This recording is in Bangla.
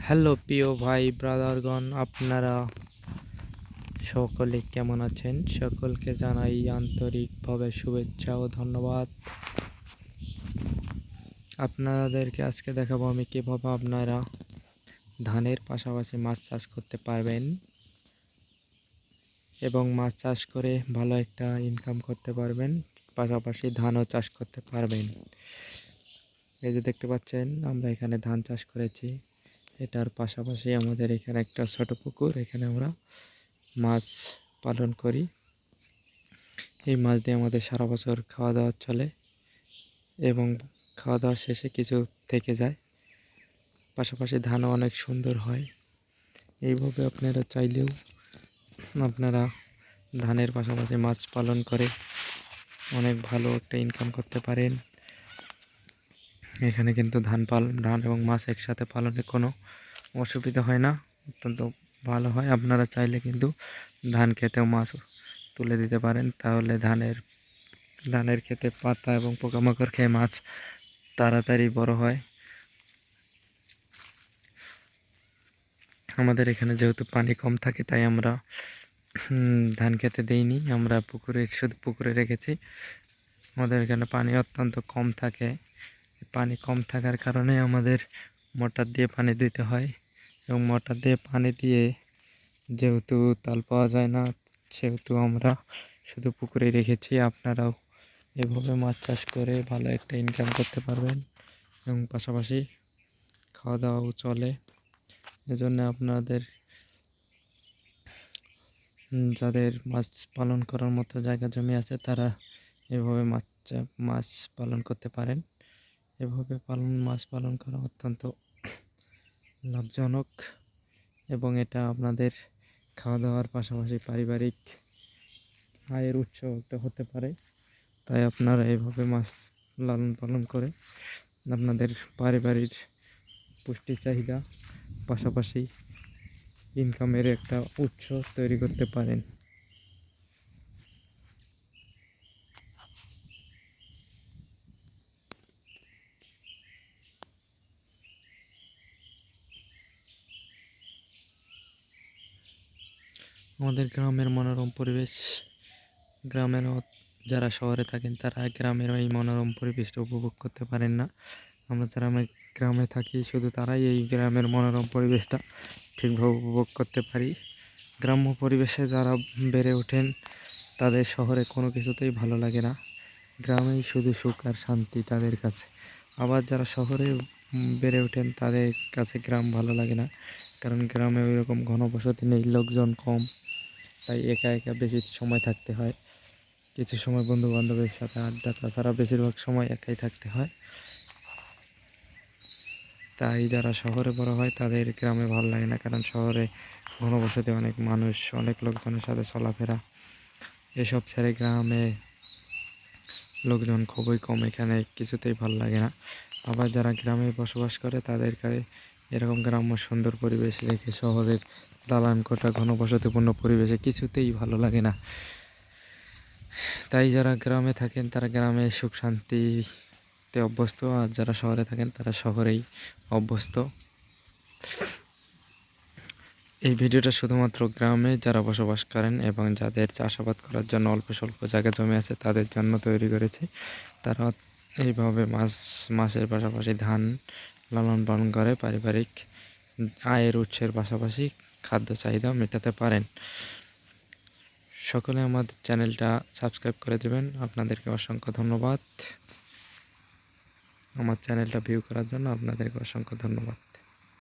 হ্যালো প্রিয় ভাই ব্রাদারগণ, আপনারা সকলে কেমন আছেন? সকলকে জানাই আন্তরিকভাবে শুভেচ্ছা ও ধন্যবাদ। আপনাদেরকে আজকে দেখাবো আমি কীভাবে আপনারা ধানের পাশাপাশি মাছ চাষ করতে পারবেন এবং মাছ চাষ করে ভালো একটা ইনকাম করতে পারবেন, পাশাপাশি ধানও চাষ করতে পারবেন। এই যে দেখতে পাচ্ছেন, আমরা এখানে ধান চাষ করেছি। এটার পাশাপাশি আমাদের এখানে একটা ছোট পুকুর, এখানে আমরা মাছ পালন করি। এই মাছ দিয়ে আমাদের সারা বছর খাওয়া দাওয়া চলে এবং খাওয়া দাওয়া শেষে কিছু থেকে যায়। পাশাপাশি ধানও অনেক সুন্দর হয়। এইভাবে আপনারা চাইলেও আপনারা ধানের পাশাপাশি মাছ পালন করে অনেক ভালো একটা ইনকাম করতে পারেন। এখানে কিন্তু ধান এবং মাছ একসাথে পালনে কোনো অসুবিধা হয় না, অত্যন্ত ভালো হয়। আপনারা চাইলে কিন্তু ধান খেতেও মাছ তুলে দিতে পারেন, তাহলে ধানের খেতে পাতা এবং পোকামাকড় খেয়ে মাছ তাড়াতাড়ি বড় হয়। আমাদের এখানে যেহেতু পানি কম থাকে, তাই আমরা ধান খেতে দিইনি, আমরা শুধু পুকুরে রেখেছি। আমাদের এখানে পানি অত্যন্ত কম থাকে। পানি কম থাকার কারণে আমাদের মোটর দিয়ে পানি দিতে হয় এবং মোটর দিয়ে পানি দিয়ে যেহেতু তাল পাওয়া যায় না, সেহেতু আমরা শুধু পুকুরে রেখেছি। আপনারাও এভাবে মাছ চাষ করে ভালো একটা ইনকাম করতে পারবেন এবং পাশাপাশি খাওয়া দাওয়াও চলে। এজন্য আপনাদের যাদের মাছ পালন করার মতো জায়গা জমি আছে, তারা এভাবে মাছ পালন করতে পারেন। এভাবে মাছ পালন করা অত্যন্ত লাভজনক এবং এটা আপনাদের খাওয়া দাওয়ার পাশাপাশি পারিবারিক আয়ের উৎস একটা হতে পারে। তাই আপনারা এভাবে মাছ লালন পালন করে আপনাদের পারিবারিক পুষ্টি চাহিদা পাশাপাশি ইনকামের একটা উৎস তৈরি করতে পারেন। আমাদের গ্রামের মনোরম পরিবেশ, যারা শহরে থাকেন তারা গ্রামের এই মনোরম পরিবেশটা উপভোগ করতে পারেন না। আমরা যারা গ্রামে থাকি, শুধু তারাই এই গ্রামের মনোরম পরিবেশটা ঠিকভাবে উপভোগ করতে পারি। গ্রাম্য পরিবেশে যারা বেড়ে ওঠেন, তাদের শহরে কোনো কিছুতেই ভালো লাগে না। গ্রামেই শুধু সুখ আর শান্তি তাদের কাছে। আবার যারা শহরে বেড়ে ওঠেন, তাদের কাছে গ্রাম ভালো লাগে না, কারণ গ্রামে ওই রকম ঘনবসতি নেই, লোকজন কম, তাই একা একা বেশি সময় থাকতে হয়। কিছু সময় বন্ধু বান্ধবের সাথে আড্ডা, তাছাড়া বেশিরভাগ সময় একাই থাকতে হয়। তাই যারা শহরে বড় হয়, তাদের গ্রামে ভালো লাগে না, কারণ শহরে ঘনবসতি, অনেক মানুষ, অনেক লোকজনের সাথে চলাফেরা, এসব ছেড়ে গ্রামে লোকজন খুবই কম, এখানে কিছুতেই ভালো লাগে না। আবার যারা গ্রামে বসবাস করে, তাদেরকে এরকম গ্রাম্য সুন্দর পরিবেশ রেখে শহরের দালান কোঠা ঘনবসতিপূর্ণ পরিবেশে কিছুতেই ভালো লাগে না। তাই যারা গ্রামে থাকেন, তারা গ্রামে সুখ শান্তিতে অভ্যস্ত, আর যারা শহরে থাকেন তারা শহরেই অভ্যস্ত। এই ভিডিওটা শুধুমাত্র গ্রামে যারা বসবাস করেন এবং যাদের চাষাবাদ করার জন্য অল্প স্বল্প জায়গা জমি আছে, তাদের জন্য তৈরি করেছি। তারা এইভাবে মাছের পাশাপাশি ধান লালন পালন করে পারিবারিক আয়ের উৎসের পাশাপাশি খাদ্য চাহিদা মেটাতে পারেন। সকলে আমাদের চ্যানেলটা সাবস্ক্রাইব করে দেবেন। আপনাদেরকে অসংখ্য ধন্যবাদ। আমার চ্যানেলটা ভিউ করার জন্য আপনাদেরকে অসংখ্য ধন্যবাদ।